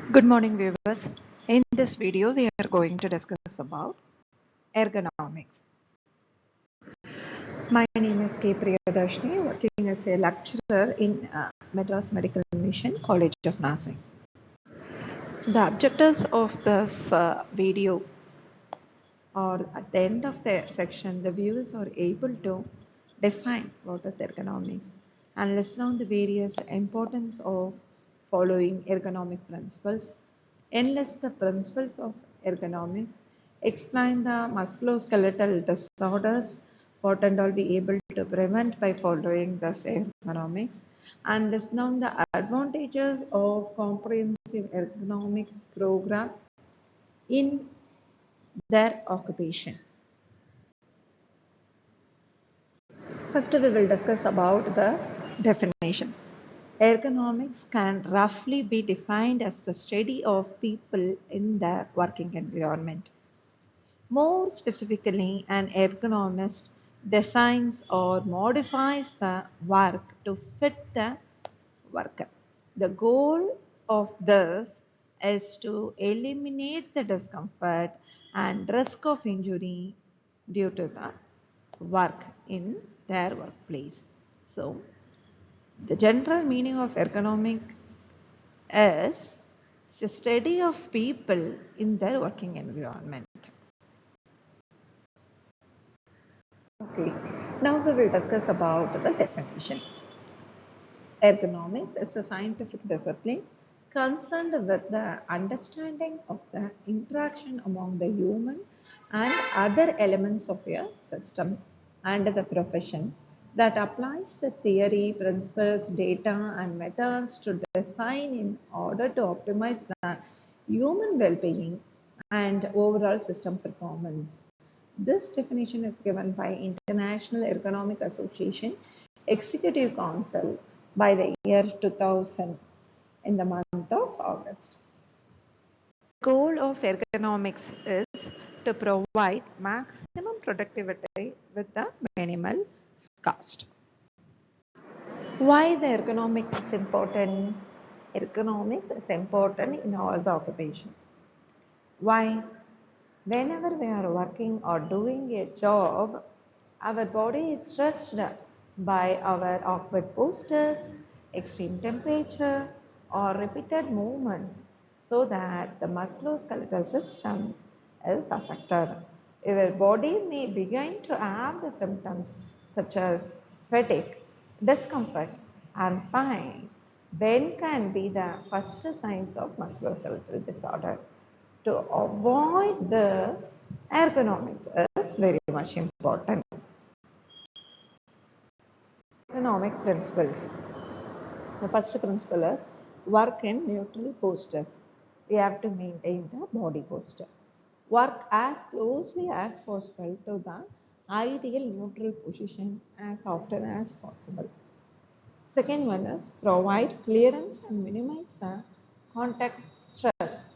Good morning, viewers. In this video, we are going to discuss about ergonomics. My name is K. Priyadarshini, working as a lecturer in Madras Medical Mission College of Nursing. The objectives of this video, or at the end of the section, the viewers are able to define what is ergonomics and list down the various importance of following ergonomic principles, enlist the principles of ergonomics, explain the musculoskeletal disorders, what and all be able to prevent by following this ergonomics, and list down the advantages of comprehensive ergonomics program in their occupation. First, we will discuss about the definition. Ergonomics can roughly be defined as the study of people in their working environment. More specifically, an ergonomist designs or modifies the work to fit the worker. The goal of this is to eliminate the discomfort and risk of injury due to the work in their workplace. So, the general meaning of ergonomic is the study of people in their working environment. Okay, now we will discuss about the definition. Ergonomics is a scientific discipline concerned with the understanding of the interaction among the human and other elements of a system and the profession that applies the theory, principles, data, and methods to design in order to optimize the human well-being and overall system performance. This definition is given by International Ergonomic Association Executive Council by the year 2000 in the month of August. The goal of ergonomics is to provide maximum productivity with the minimal cost. Why the ergonomics is important? Ergonomics is important in all the occupation. Why? Whenever we are working or doing a job, our body is stressed by our awkward postures, extreme temperature, or repeated movements, so that the musculoskeletal system is affected. Your body may begin to have the symptoms such as fatigue, discomfort, and pain. When can be the first signs of musculoskeletal disorder? To avoid this, ergonomics is very much important. Ergonomic principles. The first principle is work in neutral postures. We have to maintain the body posture. Work as closely as possible to the ideal neutral position as often as possible. Second one is provide clearance and minimize the contact stress.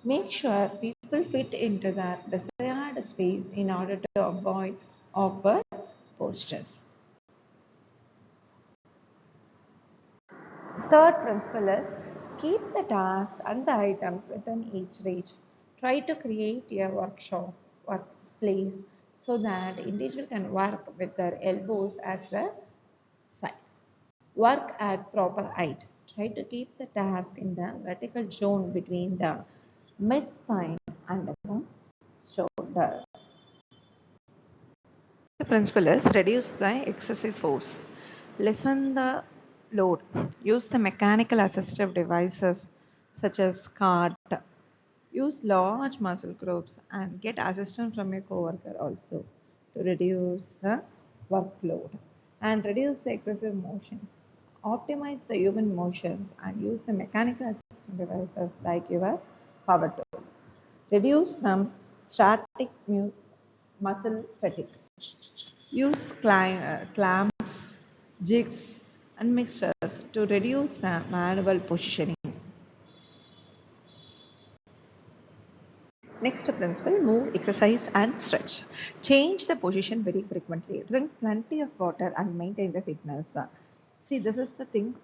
Make sure people fit into the desired space in order to avoid awkward postures. Third principle is keep the task and the item within each reach. Try to create a workplace so that individual can work with their elbows as the side. Work at proper height. Try to keep the task in the vertical zone between the mid-thigh and the shoulder. The principle is reduce the excessive force. Lessen the load. Use the mechanical assistive devices such as cart. Use large muscle groups and get assistance from your coworker also to reduce the workload and reduce the excessive motion. Optimize the human motions and use the mechanical assistive devices like your power tools. Reduce the static muscle fatigue. Use clamps, jigs, and mixtures to reduce the manual positioning. Next principle, move, exercise, and stretch. Change the position very frequently. Drink plenty of water and maintain the fitness. See, this is the thing.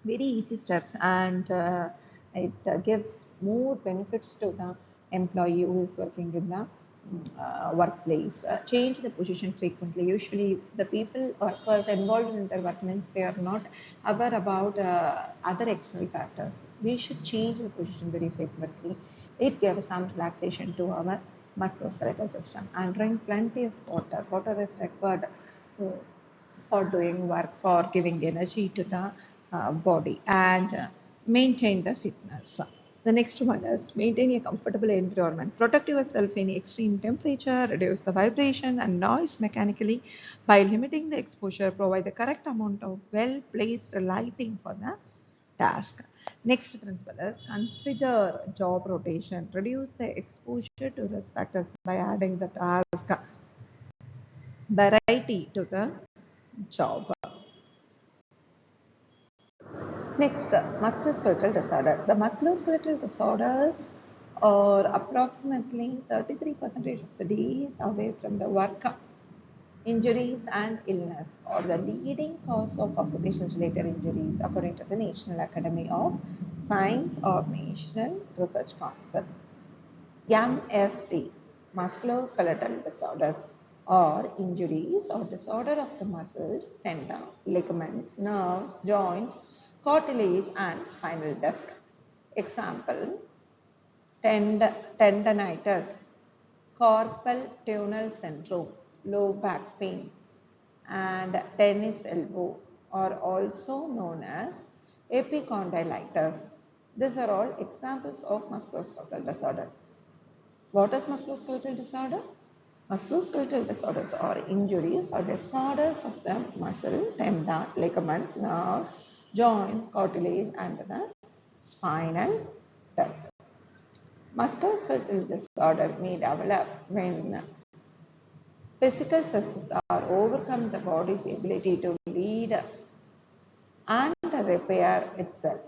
very easy steps, and it gives more benefits to the employee who is working in the workplace. Change the position frequently. Usually the people workers involved in their work means they are not aware about other external factors. We should change the position very frequently. It gives some relaxation to our musculoskeletal system, and drink plenty of water. Water is required uh, for doing work, for giving energy to the body, and maintain the fitness. The next one is maintain a comfortable environment. Protect yourself in extreme temperature, reduce the vibration and noise mechanically by limiting the exposure, provide the correct amount of well-placed lighting for the task. Next principle is consider job rotation. Reduce the exposure to risk factors by adding the task variety to the job. Next, musculoskeletal disorder. The musculoskeletal disorders are approximately 33% of the days away from the work. Injuries and illness are the leading cause of occupational related injuries according to the National Academy of Science or National Research Council. MSD, musculoskeletal disorders, or injuries or disorder of the muscles, tendon, ligaments, nerves, joints, cartilage, and spinal disc. Example, tendinitis, carpal tunnel syndrome, low back pain, and tennis elbow are also known as epicondylitis. These are all examples of musculoskeletal disorder. What is musculoskeletal disorder? Musculoskeletal disorders are injuries or disorders of the muscle, tendon, ligaments, nerves, joints, cartilage, and the spinal disc. Musculoskeletal disorder may develop when physical stresses are overcome the body's ability to lead and repair itself.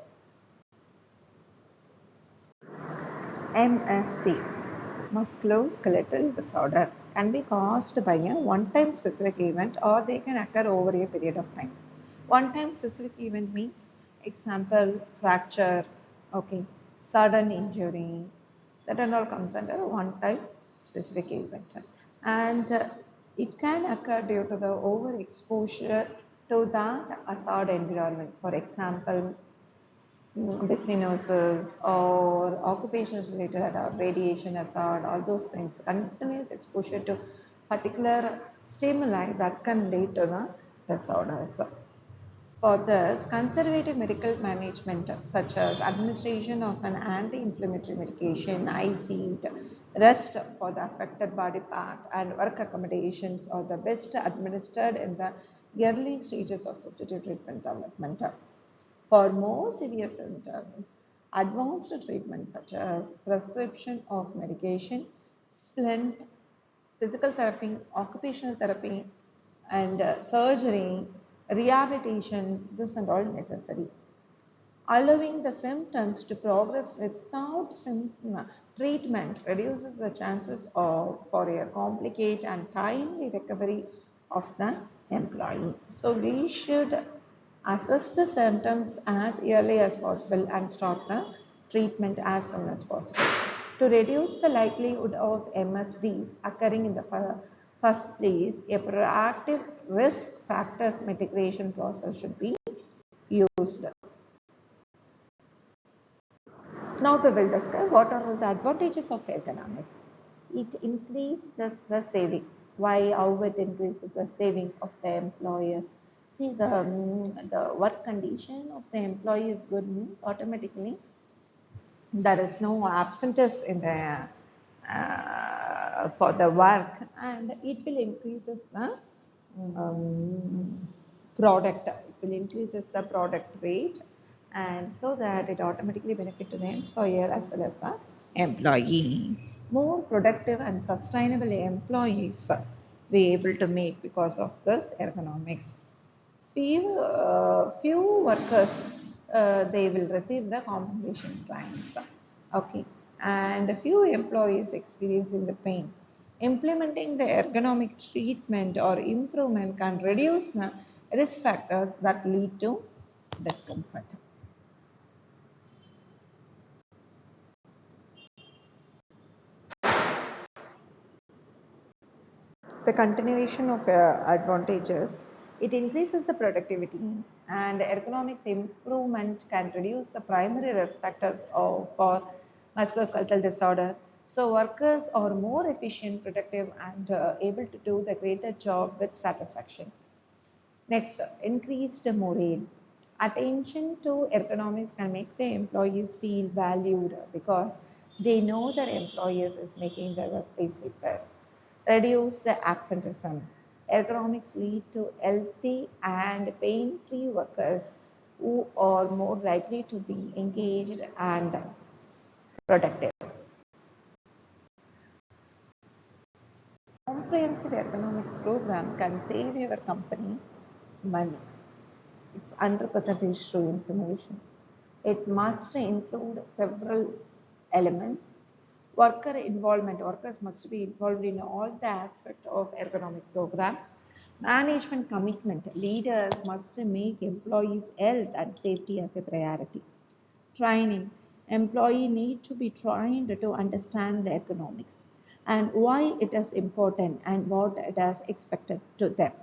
MSD, musculoskeletal disorder, can be caused by a one-time specific event or they can occur over a period of time. One-time specific event means, example, fracture, okay, sudden injury, that and all comes under one-time specific event. And it can occur due to the overexposure to that hazard environment. For example, businesses or occupations related or radiation hazard, all those things, continuous exposure to particular stimuli that can lead to the disorders. For this, conservative medical management such as administration of an anti-inflammatory medication, eye seat, rest for the affected body part, and work accommodations are the best administered in the early stages of substitute treatment development. For more severe symptoms, advanced treatments such as prescription of medication, splint, physical therapy, occupational therapy, and surgery, rehabilitations, this and all necessary. Allowing the symptoms to progress without treatment reduces the chances for a complicated and timely recovery of the employee. So we should assess the symptoms as early as possible and start the treatment as soon as possible. To reduce the likelihood of MSDs occurring in the first place, a proactive risk factors mitigation process should be used. Now we will discuss what are all the advantages of ergonomics. It increases the saving. Why? How it increases the saving of the employers? See, the work condition of the employee is good means automatically there is no absentees in the for the work, and it will increases the product. It will increases the product rate, and so that it automatically benefit to the employer as well as the employee. More productive and sustainable employees we able to make because of this ergonomics. Few workers they will receive the compensation claims, okay, and a few employees experiencing the pain. Implementing the ergonomic treatment or improvement can reduce the risk factors that lead to discomfort. the continuation of advantages, it increases the productivity, and ergonomics improvement can reduce the primary risk factors for musculoskeletal disorder. So workers are more efficient, productive, and able to do the greater job with satisfaction. Next, increased morale. Attention to ergonomics can make the employees feel valued because they know their employers is making their workplace safer. Reduce the absenteeism. Ergonomics lead to healthy and pain-free workers who are more likely to be engaged and productive. Comprehensive ergonomics program can save your company money. It's 100% true information. It must include several elements. Worker involvement. Workers must be involved in all the aspects of ergonomic program. Management commitment. Leaders must make employees' health and safety as a priority. Training. Employee need to be trained to understand the ergonomics and why it is important and what it is expected to them.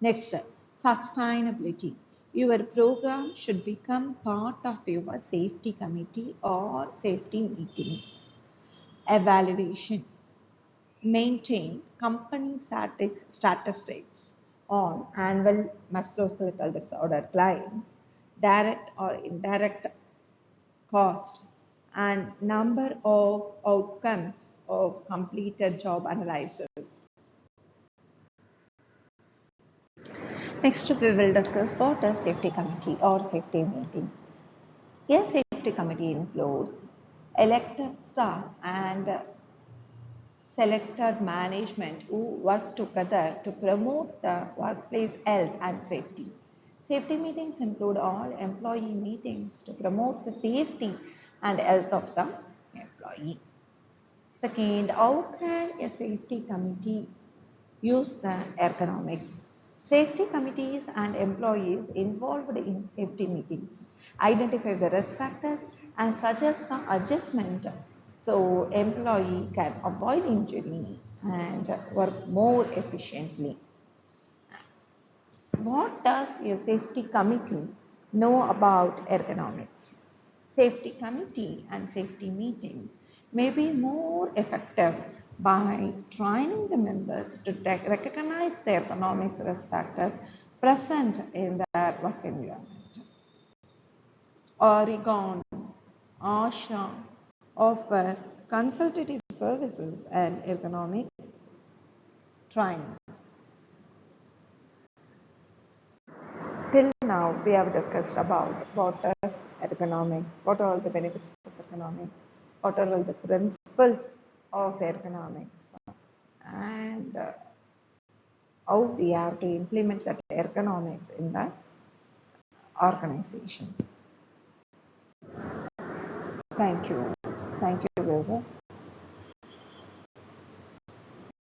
Next, sustainability. Your program should become part of your safety committee or safety meetings. Evaluation. Maintain company statistics on annual musculoskeletal disorder claims, direct or indirect cost, and number of outcomes of completed job analysis. Next, we will discuss what is safety committee or safety meeting. A safety committee includes elected staff and selected management who work together to promote the workplace health and safety. Safety meetings include all employee meetings to promote the safety and health of the employee. Second, how can a safety committee use the ergonomics? Safety committees and employees involved in safety meetings identify the risk factors and suggest the adjustment so employee can avoid injury and work more efficiently. What does a safety committee know about ergonomics? Safety committee and safety meetings may be more effective by training the members to recognize the ergonomics risk factors present in their work environment. Oregon, ASHA offer consultative services and ergonomic training. Till now, we have discussed about what is ergonomics, what are all the benefits of ergonomics, what are all the principles of ergonomics, and how we have to implement that ergonomics in the organization. Thank you. Thank you, viewers.